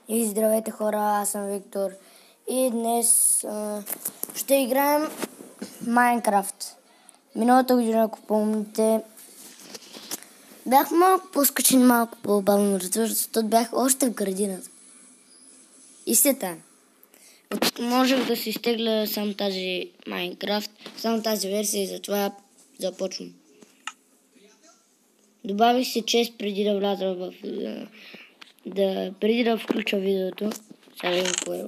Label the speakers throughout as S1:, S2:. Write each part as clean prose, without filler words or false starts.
S1: И здравейте хора, аз съм Виктор и днес ще играем Майнкрафт. Миналата година, ако помните, бях малко по-скачен, малко по-бавно развиващ, защото бях още в градината. И след това можех да си изтегля само тази Майнкрафт, само тази версия и затова започвам. Добавих си чест преди да вляза в... преди да включа видеото. Сега видим кое е.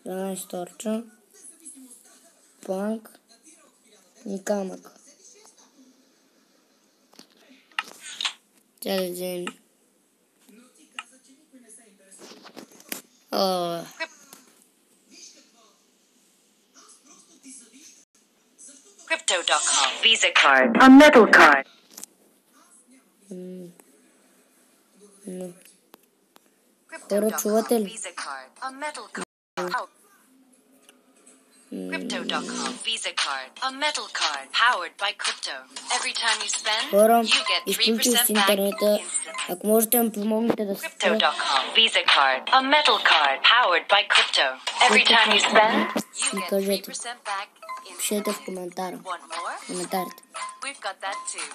S1: 12 торча. Планк. И камък. Сега да вземем.
S2: Crypto.com Visa card. A metal card.
S1: Хора, чувате ли?
S2: Visa card. A metal card. Crypto.com Visa card. A metal card powered by crypto. Every time you spend,
S1: Хора,
S2: you get
S1: изключих
S2: 3%
S1: си
S2: back
S1: интернета.
S2: instantly.
S1: Ако можете да ми помогнете да спра.
S2: Crypto.com Visa card. A metal card powered by crypto. Every time you spend, you get 3% back instantly.
S1: Пишете в коментара.
S2: Want more?
S1: Коментарите.
S2: We've got that too.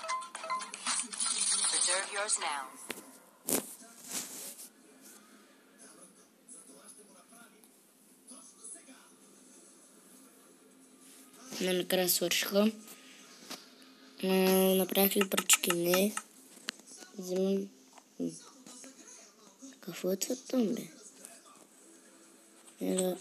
S2: Reserve yours now.
S1: Накрая свършиха. Направих ли пръчки? Не. Вземам... Какво е това там, бе? Да.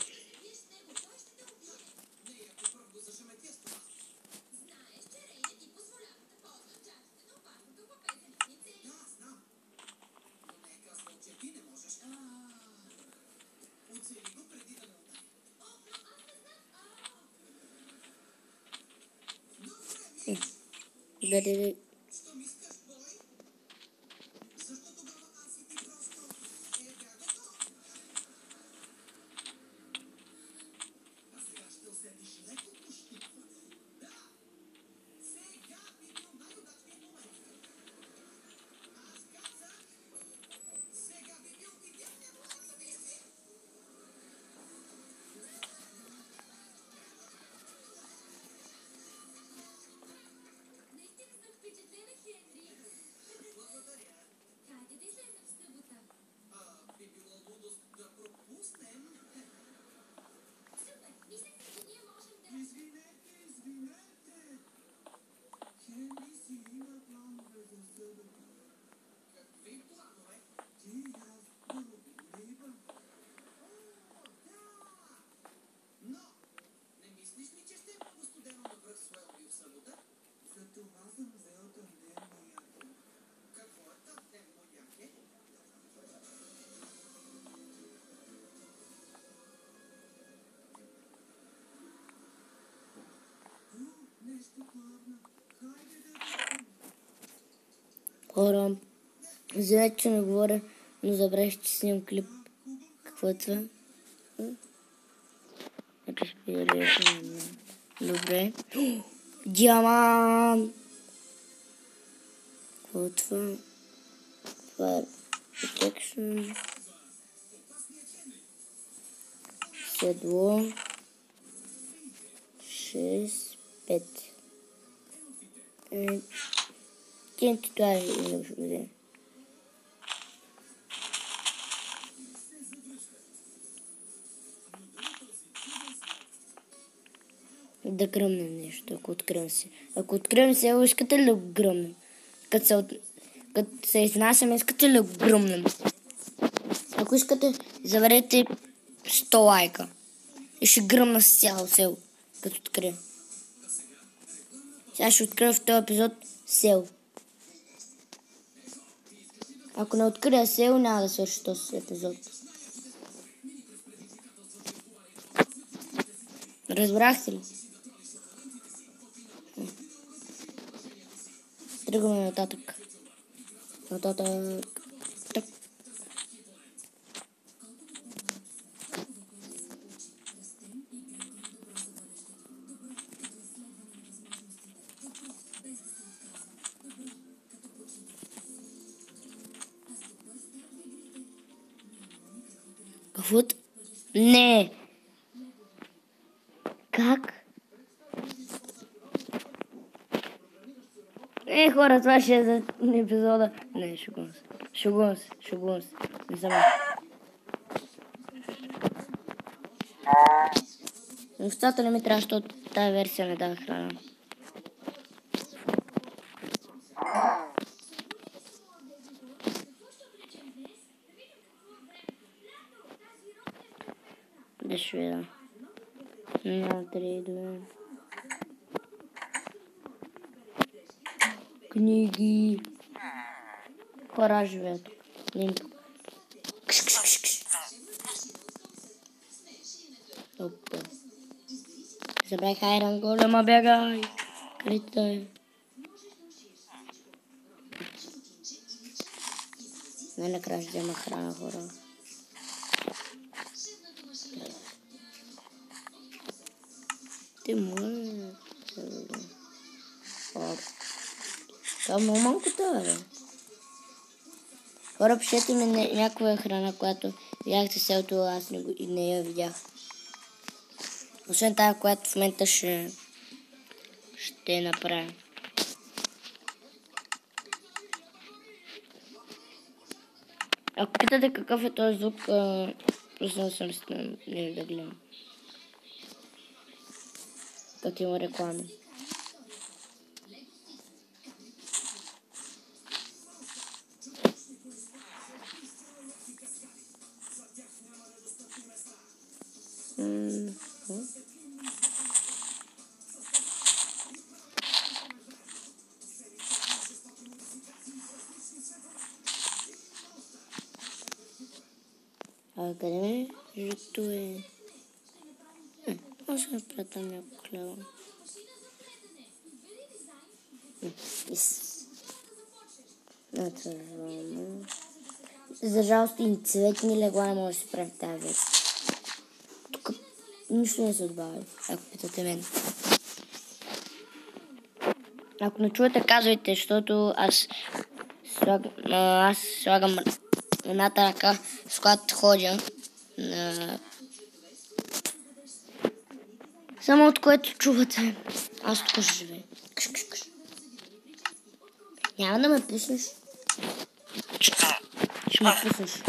S1: Хора, извинете, че не говоря, но забравих, че снимам клип. Какво е това? Добре. Диамант! Какво е това? Това е protection. Седло. 6, 5. Тенти това е да да гръмнем нещо, ако откривам се. Ако откривам се, искате ли да го гръмнем? Като се изнасяме, искате ли да го гръмнем? Ако искате, заварете 100 лайка. И ще гръмна с цяло село, като открия. Сега ще открия в този епизод село. Ако не открия село, няма да свърши този епизод. Разбрахте ли? Тръгваме нататък. Так. Вот. Не. Как? Хора, това ще е за епизода. Не, шегувам се. Не съм. Нещата не ми трябва, защото тази версия не дава храна. Да ще видя. Няма трейдове. Книги. Хора живеят тук. Опа. Забравих Айрон Голема, бягай. Където е? Най-накрая ще взема храна, хора. Ти моля. Това много малко това, бе. Хора, пишете ми някоя храна, която видяхте селото, аз не я видях. Освен тази, която в момента ще направя. Ако питате какъв е този звук, просто съм не да гледам. Като има реклами. А къде ме? Жито е. Може да пратам някакво хляба. За жалост и цветни легла не може да си правим тази версия. Тук нищо не се отбавя, ако питате мен. Ако не чуете, казвайте, защото аз слагам едната ръка, с която ходя. Само от което чувате. Аз тук ще живея. Няма да ме пуснеш. Ще ме пуснеш.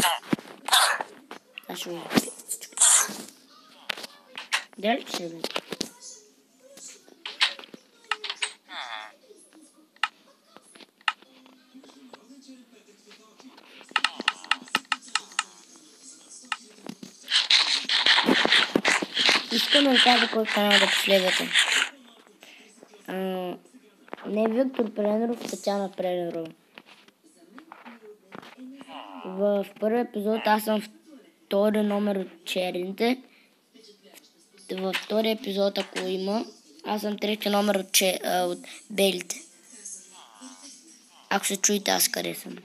S1: Аз ще ме пуснеш. Дали ще бе? Искам да кажа кой канал да последвате. Не Виктор Пренеров, Татяна Пренерова. В първи епизод аз съм втори номер от черните. Във втори епизод, ако има, аз съм трети номер от белите. Ако се чуете, аз къде съм.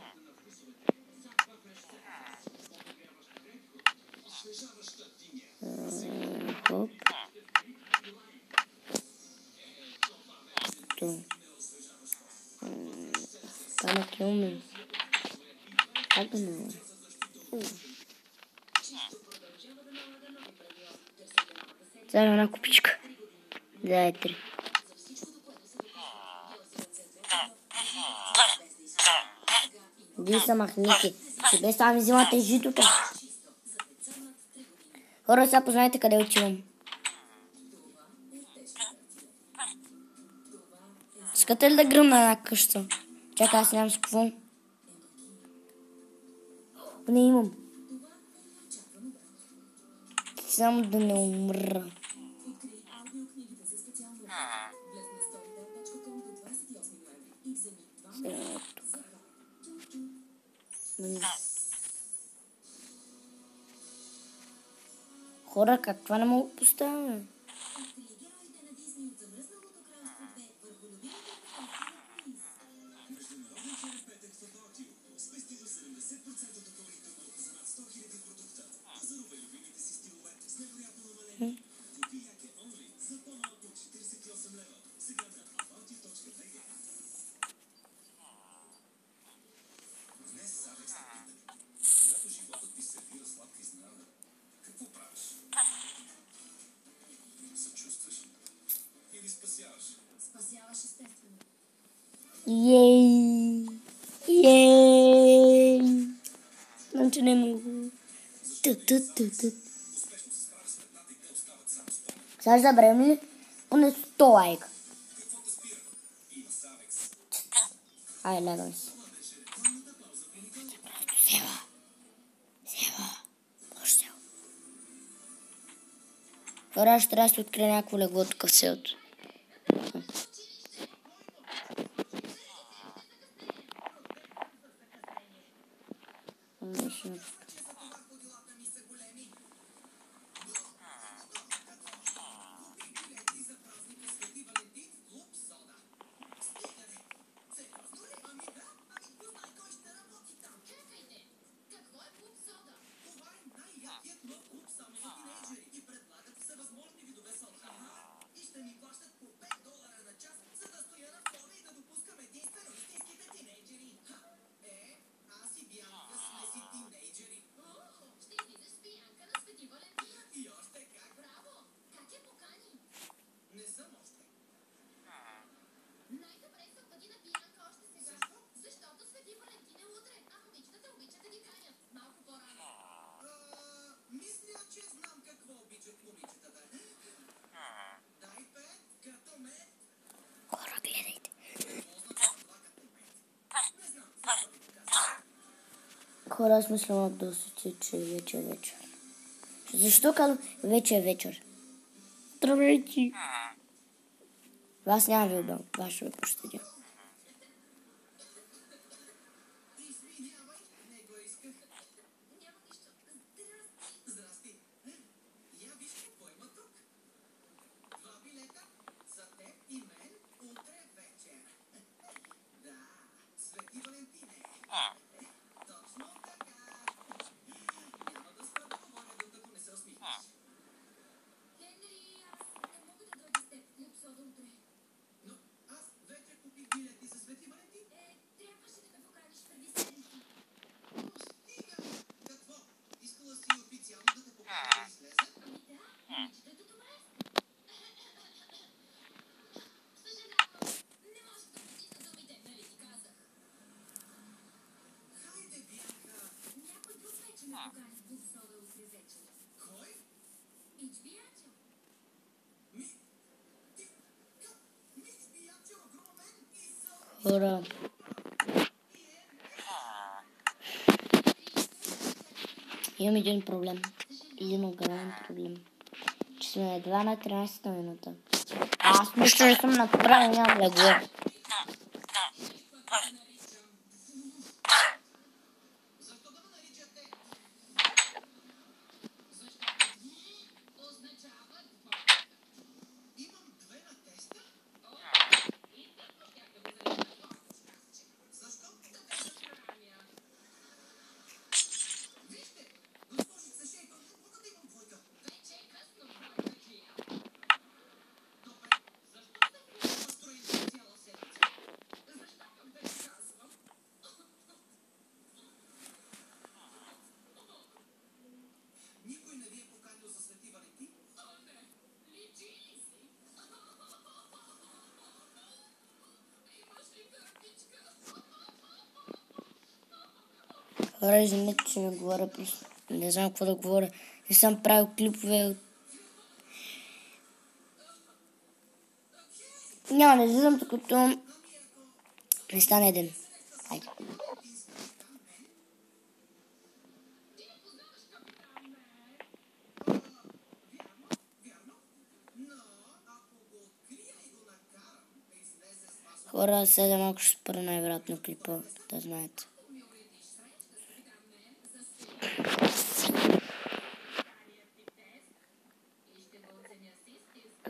S1: Хоп. Памък имаме. Как да не? Сега една купичка. Дай 3. Ди са махники. Че без това ми взимате житото. Хора, сега познайте къде отивам. Искате ли да гръмна една къща? Чакай, аз нямам с какво. Не имам. Само да не умра. Сега тук. Хора, как това не мога да поставяме? Ей! Ей! Значи не мога. Сега забравим ли? Поне 100 лайка. Ай, лягам си. Сева. Боже, Сева. Хора, ще трябва да се открие някакво легло тук в селото. Хора, гледайте. Хора, аз мисля доста, че вече е вечер. Защо казвам вече е вечер? Здравейте! Вас няма ви обел, вас ще ви пощадя. Хора, имам един проблем. Един огромен проблем. Че сме едва на 13-та минута. Аз мисля, че съм направил нямам легло. Хора, извинете, че не говоря, не знам какво да говоря. Не съм правил клипове. Няма да излизам, докато не стане ден. Хайде. Хора, сега малко ще спра най-вероятно клипа, да знаете.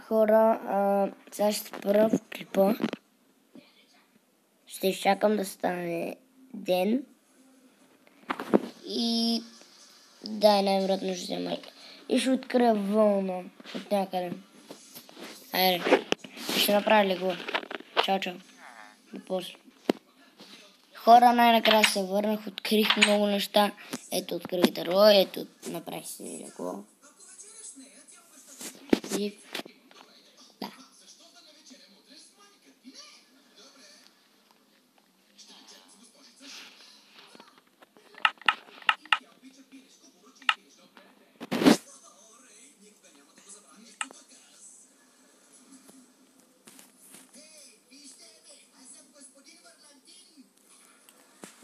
S1: Хора, сега ще спра в клипа. Ще изчакам да стане ден. И да, най-вероятно ще взема. И ще открия вълна от някъде. Айде, ще направя легло. Чао, чао. До после. Хора, най-накрая се върнах, открих много неща. Ето, открих дърво, ето, направих си легло. И да.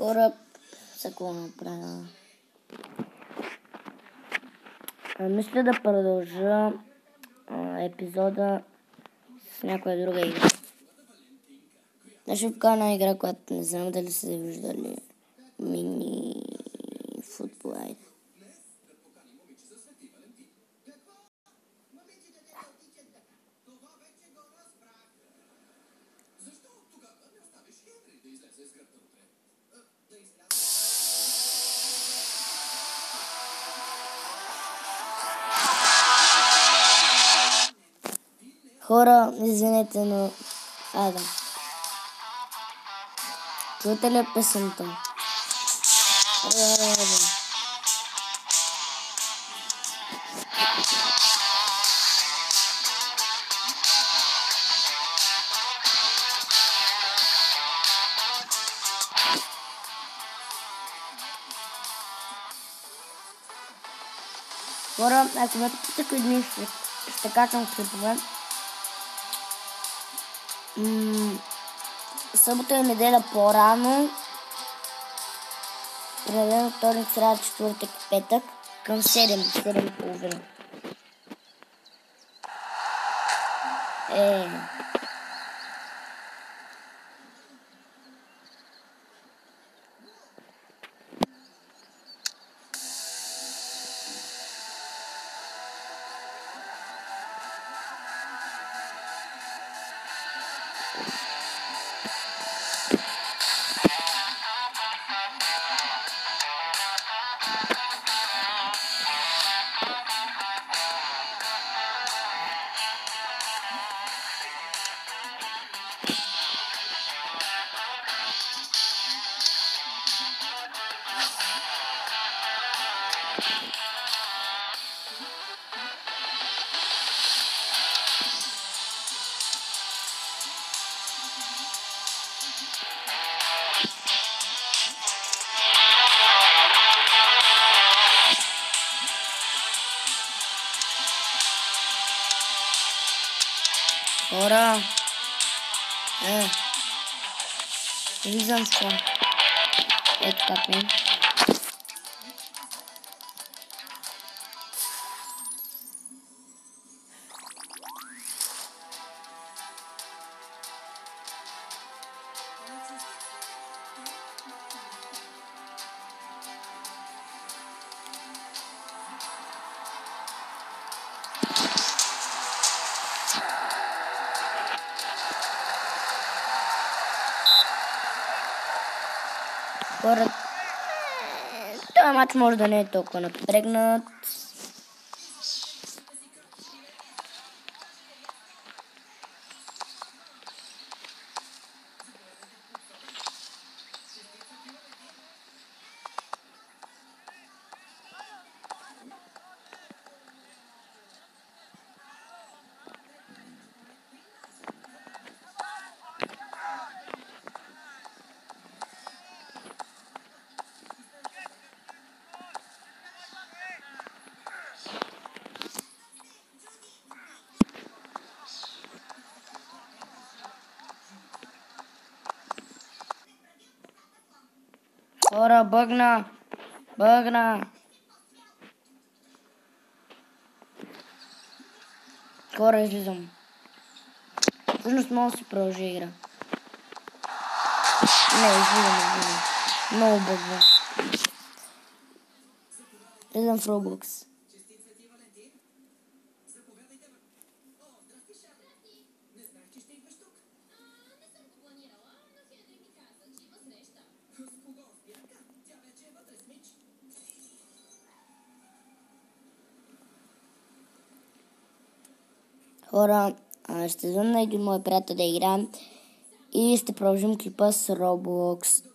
S1: Хора, за какво направя? Мисля да продължа епизода с някоя друга игра. Ще вкара една игра, която не знам дали сте виждали. Мини футбол. Айде. Хора, извинете, но... Айде. Чуете ли песента? Хора, ако ме питате кои дни ще качвам клипове, събота и неделя по-рано, понеделник, вторник, сряда, четвъртък и петък към 7:30. Хора, виждам що. Ето как ми. Хора, този матч може да не е толкова напрегнат. Хора, бъгна. Хора, излизам. Всъщност мога да си продължи игра. Не, излизам. Много бъгна. Излизам в Roblox. Хора, ще звънна един мой приятел да играем и ще продължим клипа с Roblox.